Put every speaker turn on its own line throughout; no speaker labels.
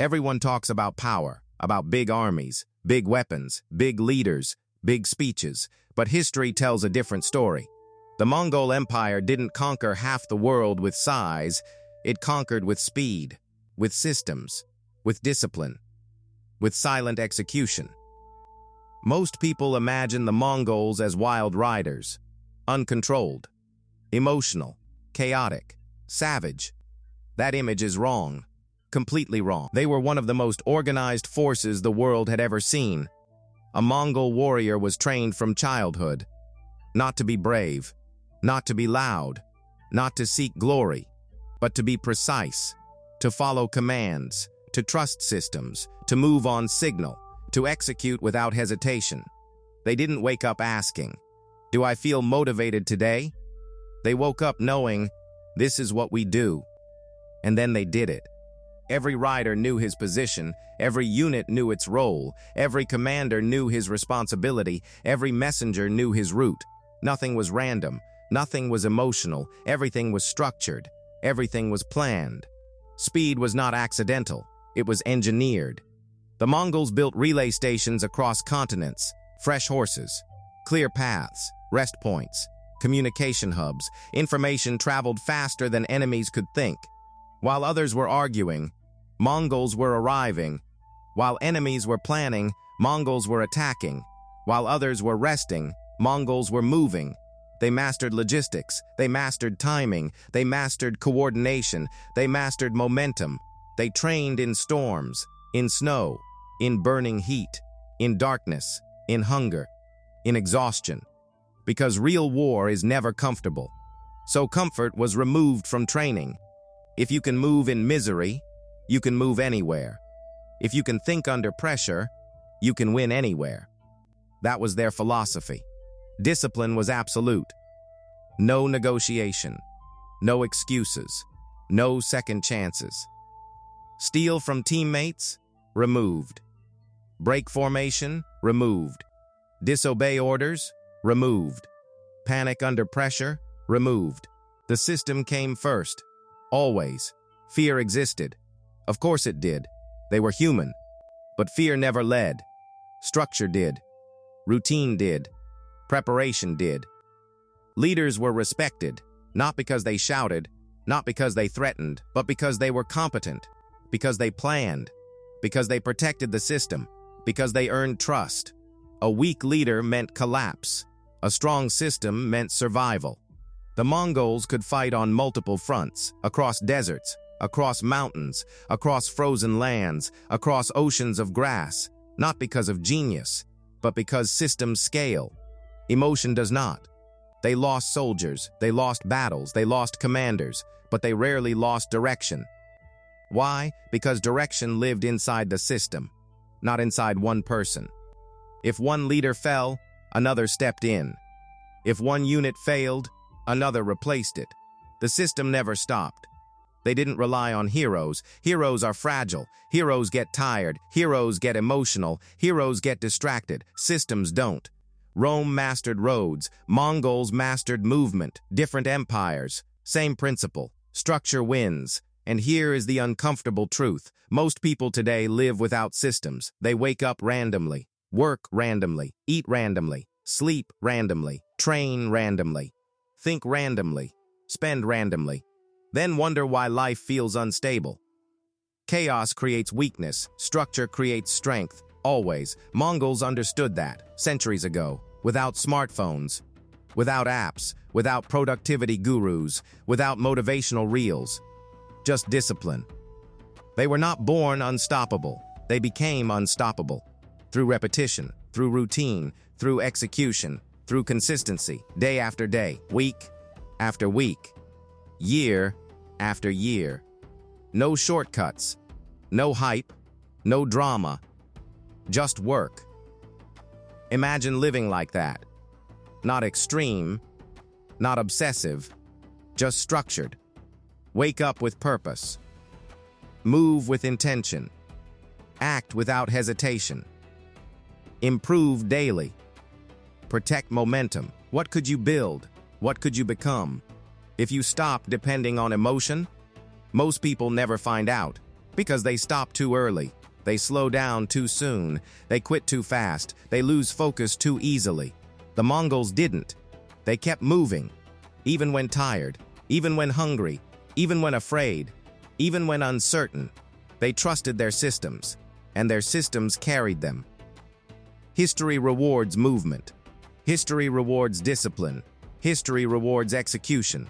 Everyone talks about power, about big armies, big weapons, big leaders, big speeches, but history tells a different story. The Mongol Empire didn't conquer half the world with size, it conquered with speed, with systems, with discipline, with silent execution. Most people imagine the Mongols as wild riders, uncontrolled, emotional, chaotic, savage. That image is wrong, completely wrong. They were one of the most organized forces the world had ever seen. A Mongol warrior was trained from childhood, not to be brave, not to be loud, not to seek glory, but to be precise, to follow commands, to trust systems, to move on signal, to execute without hesitation. They didn't wake up asking, "Do I feel motivated today?" They woke up knowing, "This is what we do." And then they did it. Every rider knew his position, every unit knew its role, every commander knew his responsibility, every messenger knew his route. Nothing was random, nothing was emotional, everything was structured, everything was planned. Speed was not accidental, it was engineered. The Mongols built relay stations across continents, fresh horses, clear paths, rest points, communication hubs. Information traveled faster than enemies could think. While others were arguing, Mongols were arriving. While enemies were planning, Mongols were attacking. While others were resting, Mongols were moving. They mastered logistics, they mastered timing, they mastered coordination, they mastered momentum. They trained in storms, in snow, in burning heat, in darkness, in hunger, in exhaustion. Because real war is never comfortable. So comfort was removed from training. If you can move in misery, you can move anywhere. If you can think under pressure, you can win anywhere. That was their philosophy. Discipline was absolute. No negotiation. No excuses. No second chances. Steal from teammates? Removed. Break formation? Removed. Disobey orders? Removed. Panic under pressure? Removed. The system came first. Always. Fear existed. Of course it did. They were human. But fear never led. Structure did. Routine did. Preparation did. Leaders were respected, not because they shouted, not because they threatened, but because they were competent, because they planned, because they protected the system, because they earned trust. A weak leader meant collapse. A strong system meant survival. The Mongols could fight on multiple fronts, across deserts, across mountains, across frozen lands, across oceans of grass, not because of genius, but because systems scale. Emotion does not. They lost soldiers, they lost battles, they lost commanders, but they rarely lost direction. Why? Because direction lived inside the system, not inside one person. If one leader fell, another stepped in. If one unit failed, another replaced it. The system never stopped. They didn't rely on heroes. Heroes are fragile. Heroes get tired. Heroes get emotional. Heroes get distracted. Systems don't. Rome mastered roads. Mongols mastered movement. Different empires. Same principle. Structure wins. And here is the uncomfortable truth. Most people today live without systems. They wake up randomly, work randomly, eat randomly, sleep randomly, train randomly, think randomly, spend randomly, then wonder why life feels unstable. Chaos creates weakness, structure creates strength, always. Mongols understood that, centuries ago, without smartphones, without apps, without productivity gurus, without motivational reels, just discipline. They were not born unstoppable, they became unstoppable. Through repetition, through routine, through execution, through consistency, day after day, week after week, year after year. No shortcuts, no hype, no drama, just work. Imagine living like that. Not extreme, not obsessive, just structured. Wake up with purpose. Move with intention. Act without hesitation. Improve daily. Protect momentum. What could you build? What could you become? If you stop depending on emotion, most people never find out Because they stop too early. They slow down too soon. They quit too fast. They lose focus too easily. The Mongols didn't. They kept moving, even when tired, even when hungry, even when afraid, even when uncertain. They trusted their systems, and their systems carried them. History rewards movement. History rewards discipline. History rewards execution,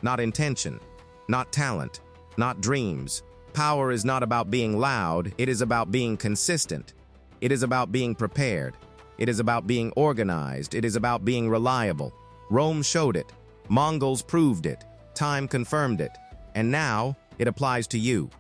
not intention, not talent, not dreams. Power is not about being loud, it is about being consistent. It is about being prepared. It is about being organized. It is about being reliable. Rome showed it. Mongols proved it. Time confirmed it. And now, it applies to you.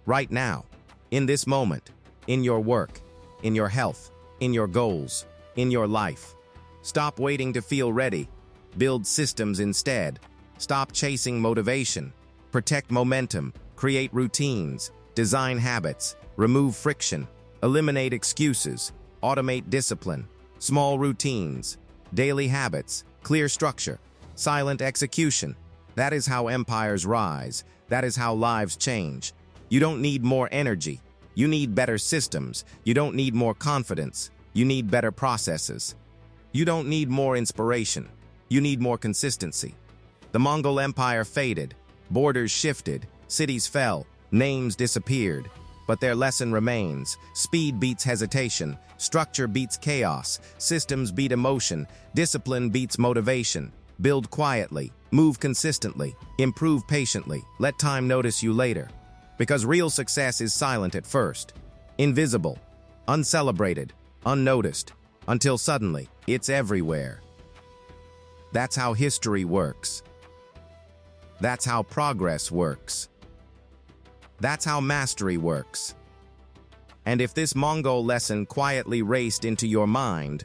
Right now. In this moment. In your work. In your health. In your goals. In your life. Stop waiting to feel ready. Build systems instead. Stop chasing motivation. Protect momentum. Create routines. Design habits. Remove friction. Eliminate excuses. Automate discipline. Small routines. Daily habits. Clear structure. Silent execution. That is how empires rise. That is how lives change. You don't need more energy. You need better systems. You don't need more confidence. You need better processes. You don't need more inspiration. You need more consistency. The Mongol Empire faded. Borders shifted. Cities fell. Names disappeared. But their lesson remains. Speed beats hesitation. Structure beats chaos. Systems beat emotion. Discipline beats motivation. Build quietly. Move consistently. Improve patiently. Let time notice you later. Because real success is silent at first. Invisible. Uncelebrated. Unnoticed. Until suddenly, it's everywhere. That's how history works. That's how progress works. That's how mastery works. And if this Mongol lesson quietly raced into your mind,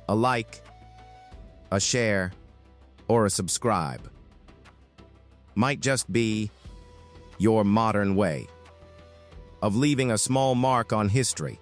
a like, a share, or a subscribe might just be your modern way of leaving a small mark on history.